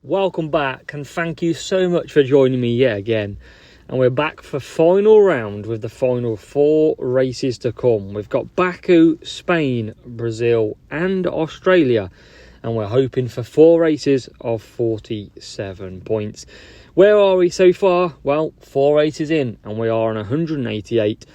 Welcome back, and thank you so much for joining me yet again. And we're back for final round with the final 4 races to come. We've got Baku, Spain, Brazil and Australia, and we're hoping for 4 races of 47 points. Where are we so far? Well, 4 races in and we are on 188,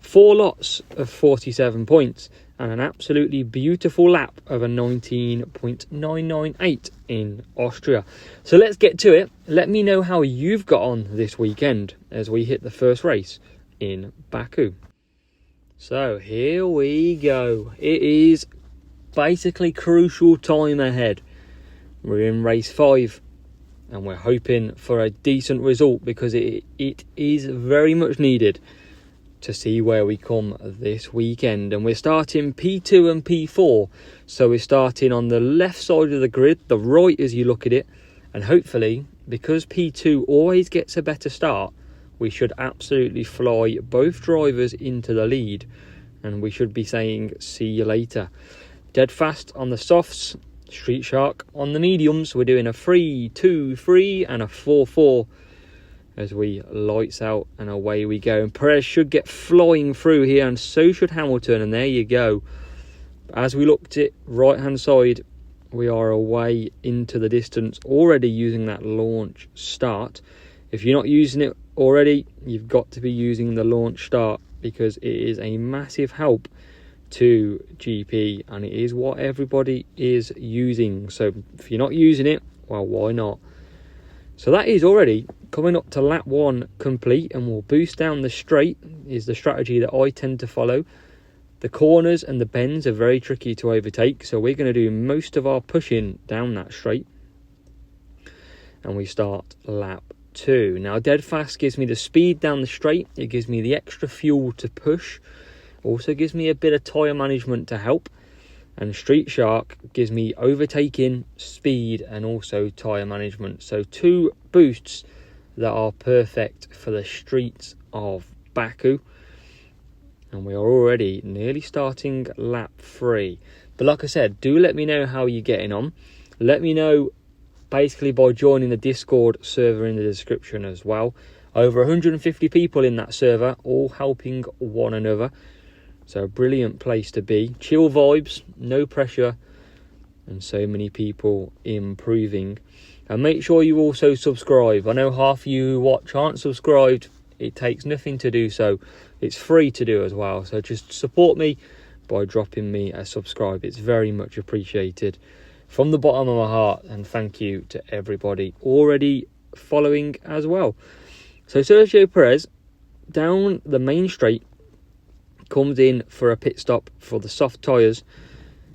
4 lots of 47 points and an absolutely beautiful lap of a 19.998 in Austria. So let's get to it. Let me know how you've got on this weekend as we hit the first race in Baku. So here we go. It is basically crucial time ahead. We're in race 5 and we're hoping for a decent result because it is very much needed to see where we come this weekend. And we're starting P2 and P4, so we're starting on the left side of the grid, the right as you look at it, and hopefully, because P2 always gets a better start, we should absolutely fly both drivers into the lead, and we should be saying see you later. Dead fast on the softs, Street Shark on the mediums. We're doing a 3-2-3 and a 4-4 as we lights out and away we go. And Perez should get flying through here, and so should Hamilton, and there you go. As we looked at right hand side, we are away into the distance already using that launch start. If you're not using it already, you've got to be using the launch start because it is a massive help to GP and it is what everybody is using. So if you're not using it, well, why not? So that is already coming up to lap 1 complete, and we'll boost down the straight is the strategy that I tend to follow. The corners and the bends are very tricky to overtake, so we're going to do most of our pushing down that straight. And we start lap 2. Now dead fast gives me the speed down the straight, it gives me the extra fuel to push, also gives me a bit of tyre management to help. And Street Shark gives me overtaking, speed and also tyre management. So 2 boosts that are perfect for the streets of Baku. And we are already nearly starting lap 3. But like I said, do let me know how you're getting on. Let me know basically by joining the Discord server in the description as well. Over 150 people in that server, all helping one another. So a brilliant place to be. Chill vibes, no pressure, and so many people improving. And make sure you also subscribe. I know half of you who watch aren't subscribed. It takes nothing to do so. It's free to do as well. So just support me by dropping me a subscribe. It's very much appreciated from the bottom of my heart. And thank you to everybody already following as well. So Sergio Perez down the main straight comes in for a pit stop for the soft tyres,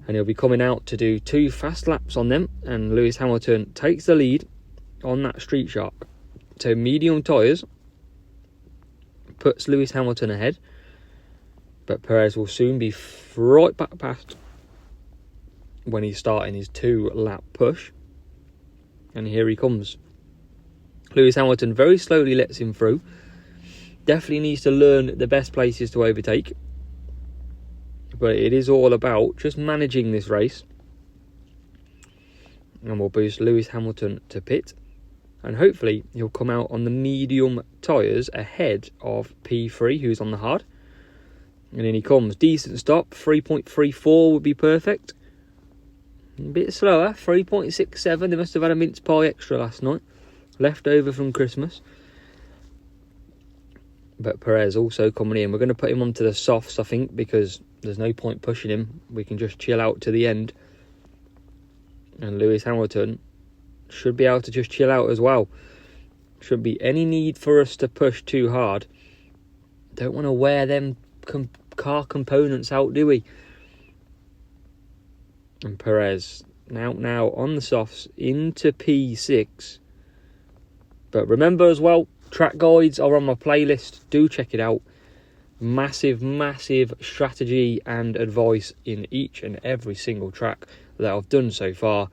and he'll be coming out to do 2 fast laps on them, and Lewis Hamilton takes the lead on that Street Shark. So medium tyres puts Lewis Hamilton ahead, but Perez will soon be right back past when he's starting his 2 lap push. And here he comes. Lewis Hamilton very slowly lets him through. Definitely needs to learn the best places to overtake. But it is all about just managing this race. And we'll boost Lewis Hamilton to pit. And hopefully he'll come out on the medium tyres ahead of P3, who's on the hard. And in he comes. Decent stop. 3.34 would be perfect. A bit slower. 3.67. They must have had a mince pie extra last night. Left over from Christmas. But Perez also coming in. We're going to put him onto the softs, I think, because there's no point pushing him. We can just chill out to the end. And Lewis Hamilton should be able to just chill out as well. Shouldn't be any need for us to push too hard. Don't want to wear them car components out, do we? And Perez now on the softs into P6. But remember as well, track guides are on my playlist. Do check it out. Massive strategy and advice in each and every single track that I've done so far.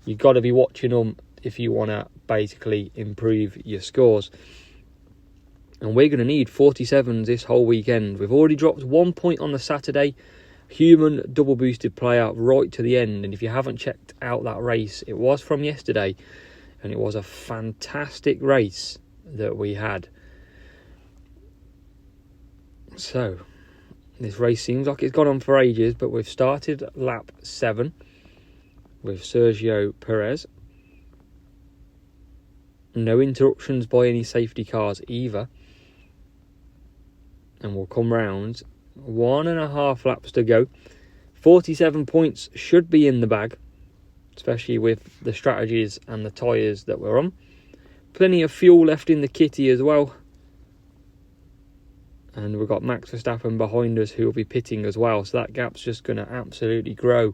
You've got to be watching them if you want to basically improve your scores. And we're going to need 47s this whole weekend. We've already dropped 1 point on the Saturday. Human double boosted player right to the end. And if you haven't checked out that race, it was from yesterday. and it was a fantastic race that we had. So this race seems like it's gone on for ages, but we've started lap 7 with Sergio Perez. No interruptions by any safety cars either. And we'll come round. 1.5 laps to go. 47 points should be in the bag, especially with the strategies and the tyres that we're on. Plenty of fuel left in the kitty as well. And we've got Max Verstappen behind us who will be pitting as well. So that gap's just going to absolutely grow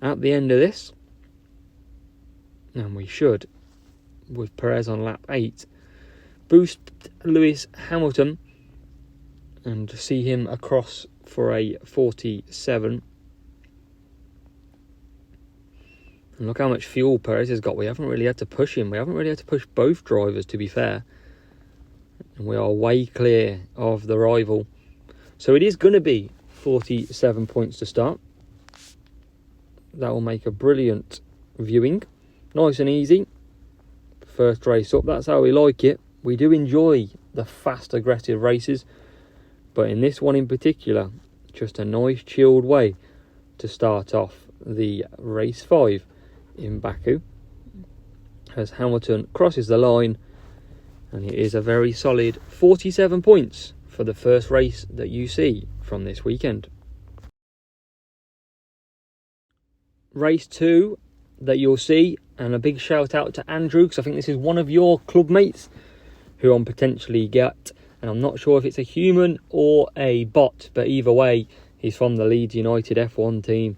at the end of this. And we should, with Perez on lap 8, boost Lewis Hamilton and see him across for a 47. And look how much fuel Perez has got. We haven't really had to push him. We haven't really had to push both drivers, to be fair. And we are way clear of the rival. So it is going to be 47 points to start. That will make a brilliant viewing. Nice and easy. First race up. That's how we like it. We do enjoy the fast, aggressive races. But in this one in particular, just a nice chilled way to start off the race 5 in Baku. As Hamilton crosses the line. And it is a very solid 47 points for the first race that you see from this weekend. Race 2 that you'll see, and a big shout out to Andrew, because I think this is one of your club mates who I'm potentially get. And I'm not sure if it's a human or a bot, but either way, he's from the Leeds United F1 team.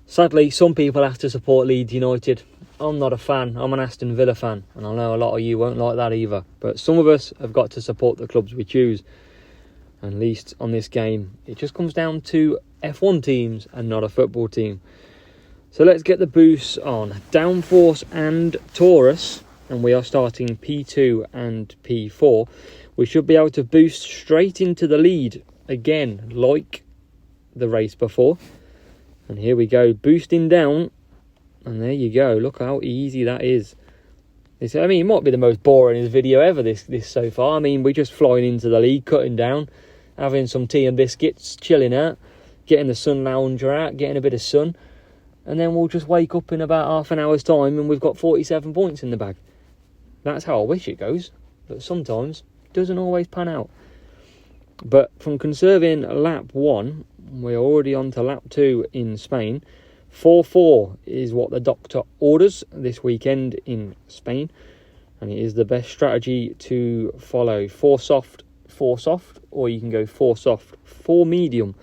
Sadly, some people have to support Leeds United. I'm not a fan. I'm an Aston Villa fan. And I know a lot of you won't like that either. But some of us have got to support the clubs we choose. And at least on this game, it just comes down to F1 teams and not a football team. So let's get the boosts on. Downforce and Taurus. And we are starting P2 and P4. We should be able to boost straight into the lead. Again, like the race before. And here we go. Boosting down. And there you go. Look how easy that is. I mean, it might be the most boring video ever, this so far. I mean, we're just flying into the lead, cutting down, having some tea and biscuits, chilling out, getting the sun lounger out, getting a bit of sun. And then we'll just wake up in about half an hour's time and we've got 47 points in the bag. That's how I wish it goes. But sometimes it doesn't always pan out. But from conserving lap 1, we're already on to lap 2 in Spain. 4-4 is what the doctor orders this weekend in Spain, and it is the best strategy to follow. 4 soft, or you can go 4 soft, 4 medium,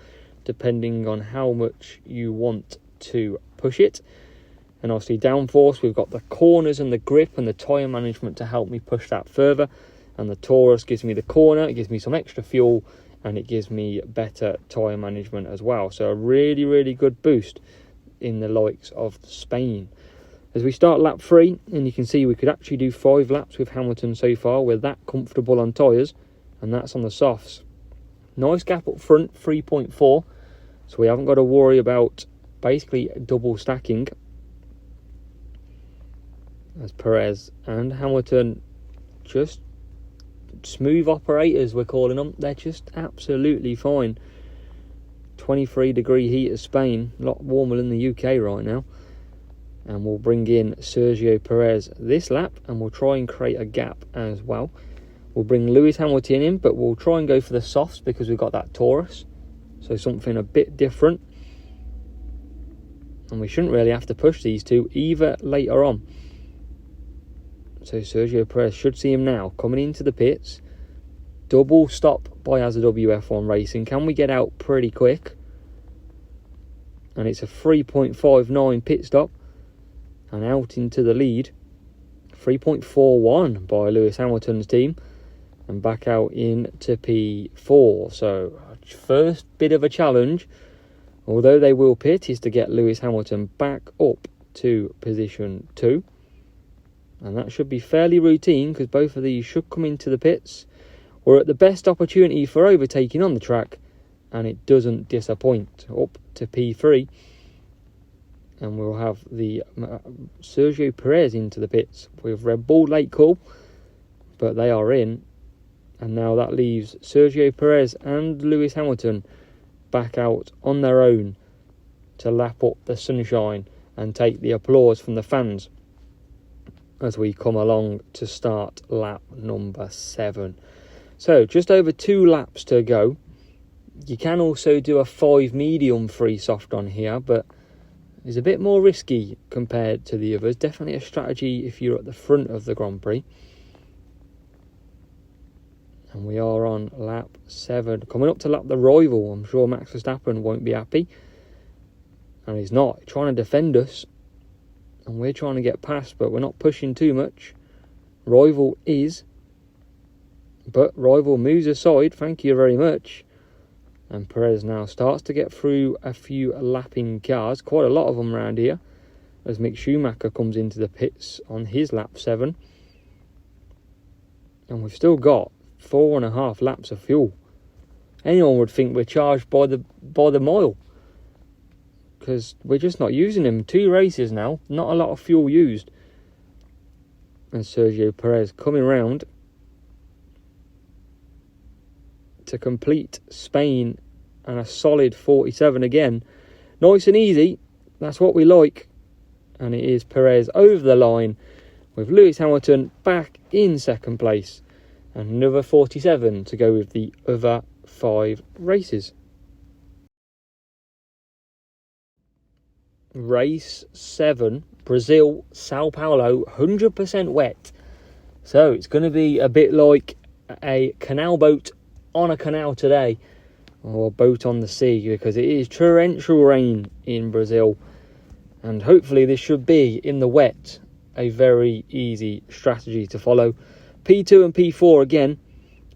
depending on how much you want to push it. And obviously downforce, we've got the corners and the grip and the tyre management to help me push that further. And the Taurus gives me the corner, it gives me some extra fuel, and it gives me better tyre management as well. So a really, really good boost in the likes of Spain. As we start lap 3, and you can see we could actually do 5 laps with Hamilton so far. We're that comfortable on tyres, and that's on the softs. Nice gap up front, 3.4, so we haven't got to worry about basically double stacking. As Perez and Hamilton, just smooth operators, we're calling them. They're just absolutely fine. 23-degree heat of Spain, a lot warmer than the UK right now. And we'll bring in Sergio Perez this lap, and we'll try and create a gap as well. We'll bring Lewis Hamilton in, but we'll try and go for the softs because we've got that Taurus. So something a bit different. And we shouldn't really have to push these two either later on. So Sergio Perez should see him now coming into the pits. Double stop by AZWF1 Racing. Can we get out pretty quick? And it's a 3.59 pit stop. And out into the lead. 3.41 by Lewis Hamilton's team. And back out into P4. So first bit of a challenge, although they will pit, is to get Lewis Hamilton back up to position 2. And that should be fairly routine because both of these should come into the pits. We're at the best opportunity for overtaking on the track, and it doesn't disappoint. Up to P3. and we'll have the Sergio Perez into the pits with Red Bull late call, but they are in, and now that leaves Sergio Perez and Lewis Hamilton back out on their own to lap up the sunshine and take the applause from the fans as we come along to start lap number 7. So just over 2 laps to go. You can also do a 5 medium free soft on here, but it's a bit more risky compared to the others. Definitely a strategy if you're at the front of the Grand Prix. And we are on lap 7. Coming up to lap the rival. I'm sure Max Verstappen won't be happy. And he's not. He's trying to defend us. And we're trying to get past, but we're not pushing too much. Rival is. But rival moves aside. Thank you very much. And Perez now starts to get through a few lapping cars. Quite a lot of them around here. As Mick Schumacher comes into the pits on his lap 7. And we've still got 4.5 laps of fuel. Anyone would think we're charged by the mile, because we're just not using them. 2 races now, not a lot of fuel used. And Sergio Perez coming round to complete Spain and a solid 47 again. Nice and easy, that's what we like. And it is Perez over the line with Lewis Hamilton back in second place. And another 47 to go with the other 5 races. Race 7, Brazil, Sao Paulo, 100% wet. So it's going to be a bit like a canal boat on a canal today, or a boat on the sea, because it is torrential rain in Brazil. And hopefully this should be, in the wet, a very easy strategy to follow. P2 and P4 again,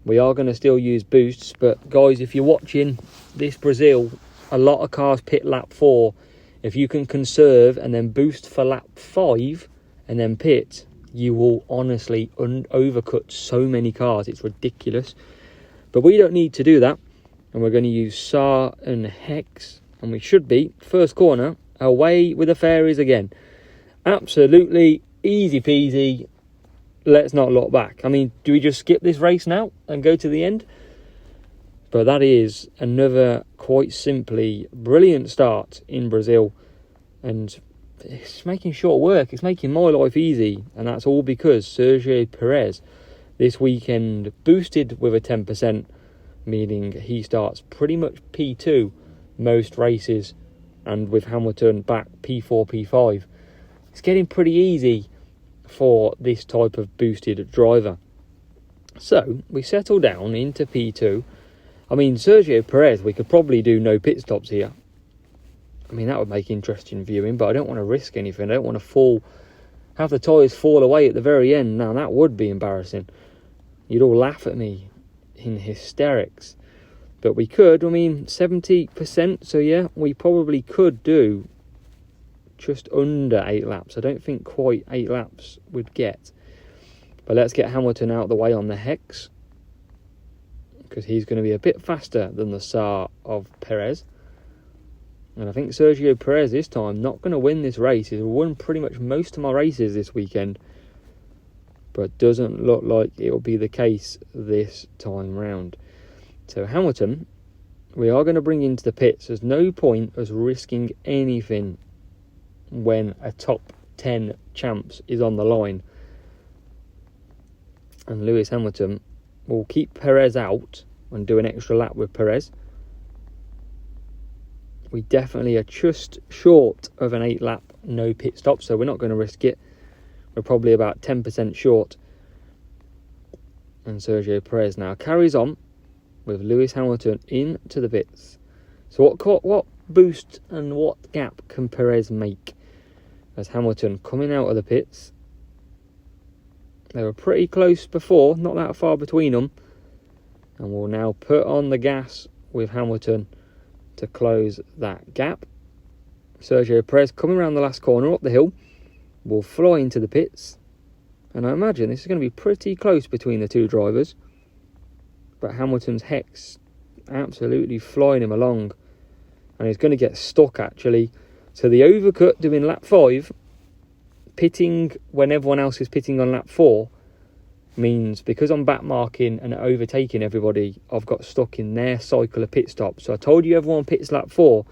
we are going to still use boosts, but guys, if you're watching this Brazil, a lot of cars pit lap 4. If you can conserve and then boost for lap 5 and then pit, you will honestly overcut so many cars. It's ridiculous. But we don't need to do that. And we're going to use SAR and Hex. And we should be, first corner, away with the fairies again. Absolutely easy peasy. Let's not look back. I mean, do we just skip this race now and go to the end? But that is another, quite simply, brilliant start in Brazil. And it's making short work. It's making my life easy. And that's all because Sergio Perez this weekend boosted with a 10%, meaning he starts pretty much P2 most races. And with Hamilton back P4, P5. It's getting pretty easy for this type of boosted driver. So we settle down into P2. I mean, Sergio Perez, we could probably do no pit stops here. I mean, that would make interesting viewing, but I don't want to risk anything. I don't want to have the tyres fall away at the very end. Now, that would be embarrassing. You'd all laugh at me in hysterics. But we could, 70%. So, yeah, we probably could do just under 8 laps. I don't think quite 8 laps would get. But let's get Hamilton out of the way on the Hex, because he's going to be a bit faster than the SAR of Perez. And I think Sergio Perez this time not going to win this race. He's won pretty much most of my races this weekend, but doesn't look like it will be the case this time round. So Hamilton, we are going to bring into the pits. There's no point us risking anything when a top 10 champs is on the line. And Lewis Hamilton will keep Perez out and do an extra lap with Perez. We definitely are just short of an 8 lap no pit stop, so we're not going to risk it. We're probably about 10% short. And Sergio Perez now carries on with Lewis Hamilton into the pits. So what boost and what gap can Perez make? As Hamilton coming out of the pits. They were pretty close before, not that far between them. And we'll now put on the gas with Hamilton to close that gap. Sergio Perez coming around the last corner up the hill will fly into the pits. And I imagine this is going to be pretty close between the two drivers. But Hamilton's Hex absolutely flying him along. And he's going to get stuck actually. So the overcut doing lap 5, pitting when everyone else is pitting on lap 4, means because I'm back marking and overtaking everybody, I've got stuck in their cycle of pit stops. So I told you everyone pits lap 4,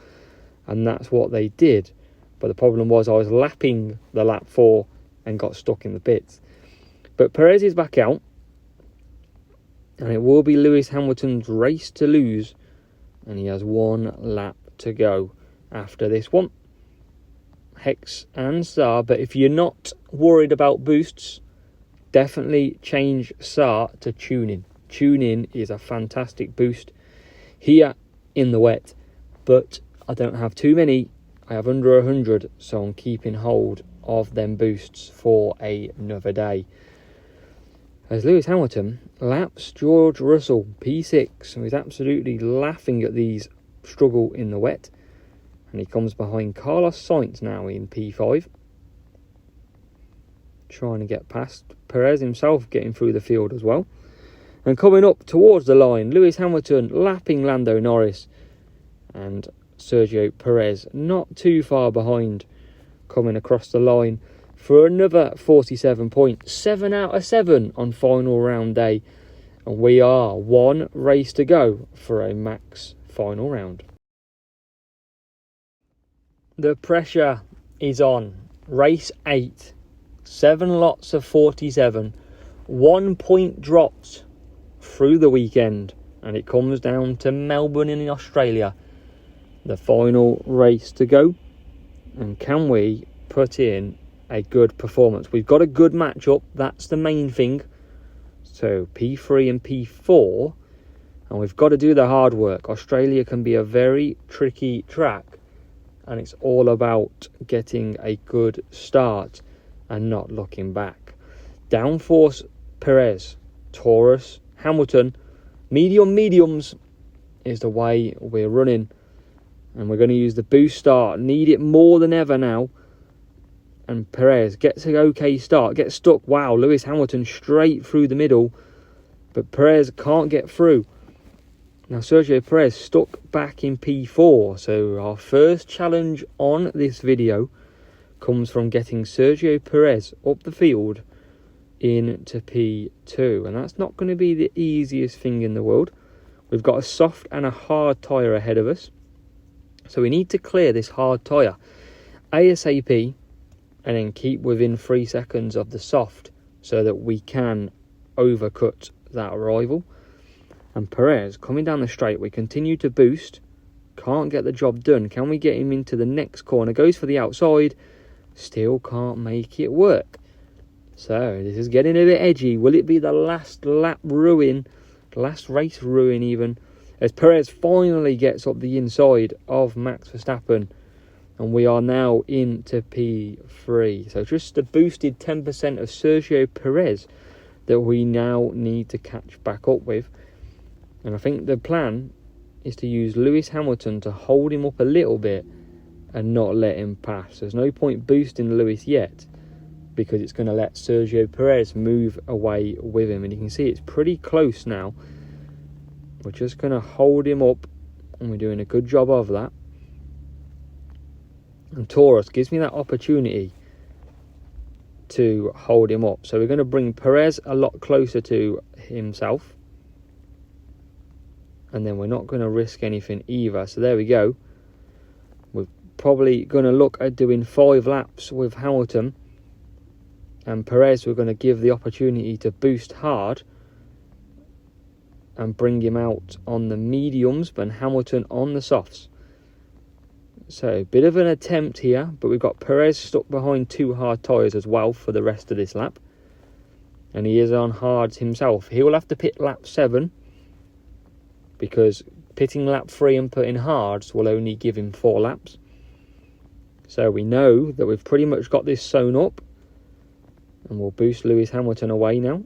and that's what they did. But the problem was I was lapping the lap 4 and got stuck in the pits. But Perez is back out, and it will be Lewis Hamilton's race to lose, and he has 1 lap to go after this one. Hex and SAR, but if you're not worried about boosts, definitely change SAR to tuning. Tuning is a fantastic boost here in the wet, but I don't have too many. I have under 100, so I'm keeping hold of them boosts for another day. As Lewis Hamilton laps George Russell, P6, who is absolutely laughing at these struggle in the wet. And he comes behind Carlos Sainz now in P5. Trying to get past Perez himself, getting through the field as well. And coming up towards the line, Lewis Hamilton lapping Lando Norris. And Sergio Perez not too far behind, coming across the line for another 47 points. 7 out of 7 on final round day. And we are 1 race to go for a max final round. The pressure is on. Race 8. 7 lots of 47. 1 point dropped through the weekend. And it comes down to Melbourne in Australia. The final race to go. And can we put in a good performance? We've got a good matchup. That's the main thing. So P3 and P4. And we've got to do the hard work. Australia can be a very tricky track. And it's all about getting a good start and not looking back. Downforce Perez, Taurus, Hamilton, mediums is the way we're running. And we're going to use the boost start. Need it more than ever now. And Perez gets an okay start. Gets stuck. Wow, Lewis Hamilton straight through the middle. But Perez can't get through. Now Sergio Perez stuck back in P4. So our first challenge on this video comes from getting Sergio Perez up the field into P2. And that's not going to be the easiest thing in the world. We've got a soft and a hard tyre ahead of us. So we need to clear this hard tyre ASAP and then keep within 3 seconds of the soft so that we can overcut that rival. And Perez coming down the straight, we continue to boost, can't get the job done. Can we get him into the next corner? Goes for the outside, still can't make it work. So this is getting a bit edgy. Will it be the last lap ruin, last race ruin even, as Perez finally gets up the inside of Max Verstappen, and we are now into P3. So just a boosted 10% of Sergio Perez that we now need to catch back up with. And I think the plan is to use Lewis Hamilton to hold him up a little bit and not let him pass. There's no point boosting Lewis yet because it's going to let Sergio Perez move away with him. And you can see it's pretty close now. We're just going to hold him up, and we're doing a good job of that. And Taurus gives me that opportunity to hold him up. So we're going to bring Perez a lot closer to himself. And then we're not going to risk anything either. So there we go. We're probably going to look at doing 5 laps with Hamilton. And Perez we're going to give the opportunity to boost hard and bring him out on the mediums, but Hamilton on the softs. So a bit of an attempt here, but we've got Perez stuck behind 2 hard tyres as well for the rest of this lap. And he is on hards himself. He will have to pit lap 7, because pitting lap 3 and putting hards will only give him 4 laps. So we know that we've pretty much got this sewn up, and we'll boost Lewis Hamilton away now.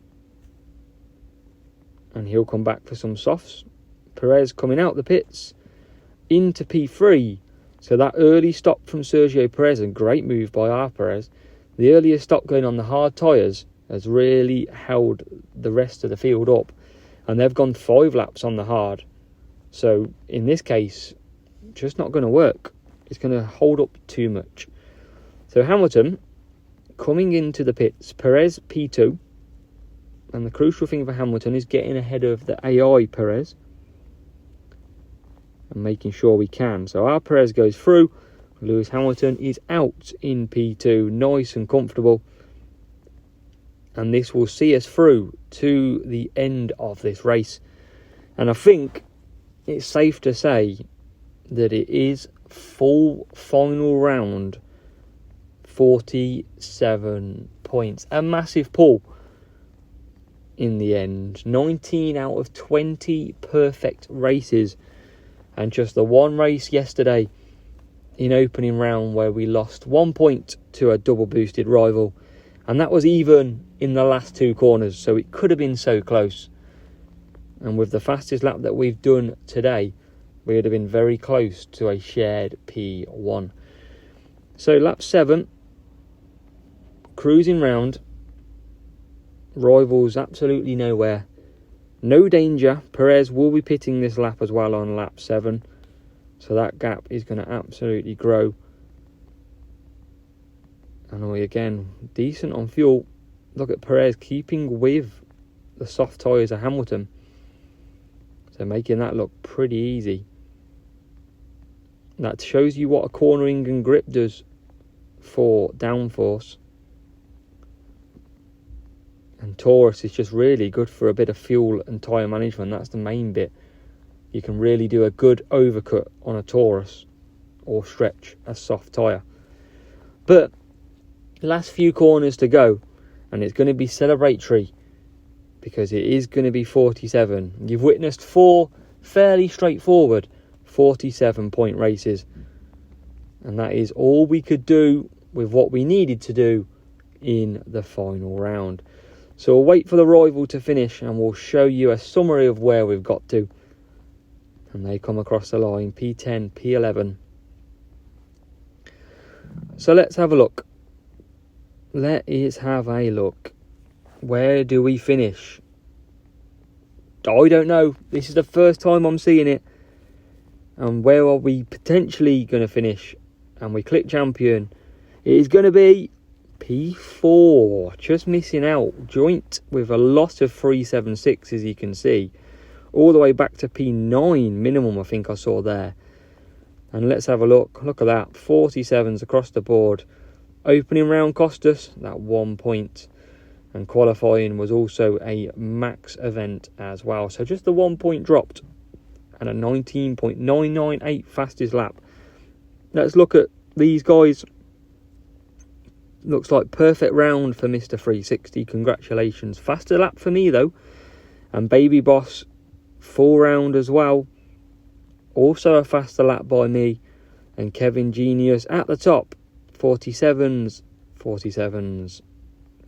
And he'll come back for some softs. Perez coming out the pits into P3. So that early stop from Sergio Perez, a great move by our Perez. The earlier stop going on the hard tyres has really held the rest of the field up. And they've gone 5 laps on the hard. So in this case, just not going to work. It's going to hold up too much. So Hamilton coming into the pits, Perez P2, and the crucial thing for Hamilton is getting ahead of the AI Perez and making sure we can. So our Perez goes through, Lewis Hamilton is out in P2, nice and comfortable, and this will see us through to the end of this race. And I think it's safe to say that it is full final round 47 points. A massive pull in the end. 19 out of 20 perfect races. And just the one race yesterday in opening round where we lost 1 point to a double boosted rival. And that was even in the last two corners. So it could have been so close. And with the fastest lap that we've done today, we would have been very close to a shared P1. So lap 7, cruising round, rivals absolutely nowhere, no danger. Perez will be pitting this lap as well on lap 7, so that gap is going to absolutely grow. And we again decent on fuel. Look at Perez keeping with the soft tyres of Hamilton, so making that look pretty easy. That shows you what a cornering and grip does for downforce. And Taurus is just really good for a bit of fuel and tyre management. That's the main bit. You can really do a good overcut on a Taurus or stretch a soft tyre. But last few corners to go, and it's going to be celebratory because it is going to be 47. You've witnessed 4 fairly straightforward 47-point races, and that is all we could do with what we needed to do in the final round. So we'll wait for the rival to finish and we'll show you a summary of where we've got to. And they come across the line, P10, P11. So let's have a look. Let us have a look. Where do we finish? I don't know. This is the first time I'm seeing it. And where are we potentially going to finish? And we click champion. It is going to be P4. Just missing out. Joint with a lot of 376, as you can see. All the way back to P9 minimum, I think I saw there. And let's have a look. Look at that. 47s across the board. Opening round cost us that 1 point. And qualifying was also a max event as well. So just the 1 point dropped. And a 19.998 fastest lap. Let's look at these guys. Looks like perfect round for Mr. 360. Congratulations. Faster lap for me though. And Baby Boss, full round as well. Also a faster lap by me. And Kevin Genius at the top. 47s.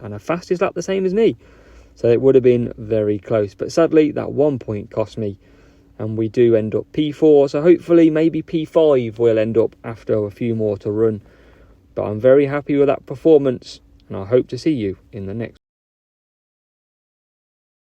And a fastest lap the same as me. So it would have been very close. But sadly, that 1 point cost me. And we do end up P4. So hopefully maybe P5 we'll end up after a few more to run. But I'm very happy with that performance. And I hope to see you in the next